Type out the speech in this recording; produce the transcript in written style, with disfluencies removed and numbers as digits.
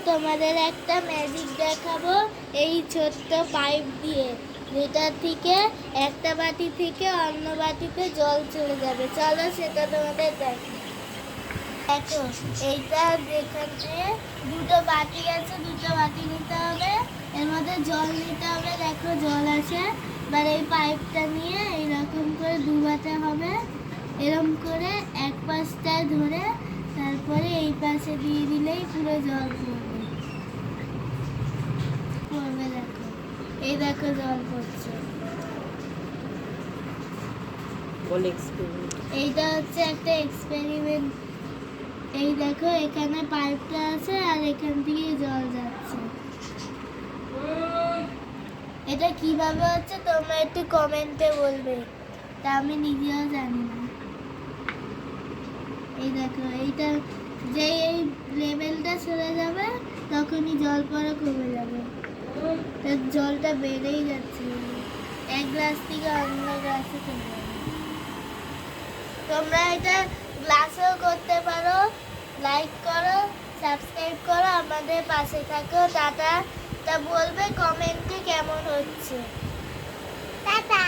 তোমাদের একটা ম্যাজিক দেখাবো এই ছোট্ট পাইপ দিয়ে, যেটা থেকে একটা বাটি থেকে অন্য বাটিতে জল চলে যাবে। চলো সেটা তোমাদের দেখো। এইটা যেখানে দুটো বাটি আছে, দুটো বাটি নিতে হবে, এর মধ্যে জল নিতে হবে। দেখো জল আছে। এবার এই পাইপটা নিয়ে এইরকম করে ডুবাতে হবে, এরকম করে এক পাশটায় ধরে তারপরে এই পাশে দিয়ে দিলেই পুরো জল পড়বে। দেখো, এই দেখো জল পড়ছে। এইটা হচ্ছে একটা এক্সপেরিমেন্ট। এই দেখো এখানে পাইপটা আছে আর এখান থেকে জল যাচ্ছে। এটা কিভাবে হচ্ছে তোমরা একটু কমেন্টে বলবে, তা আমি নিজেও জানি না। এই দেখো, এইটা যে এই লেভেলটা চলে যাবে তখনই জল পড়া কমে যাবে। জলটা বেড়েই যাচ্ছে, এক গ্লাস থেকে অন্য গ্লাসে চলে যাবে। তোমরা এটা গ্লাসেও করতে পারো। লাইক করো, সাবস্ক্রাইব করো, আমাদের পাশে থাকো। টাটা। তা বলবে কমেন্টে কেমন হচ্ছে। টাটা।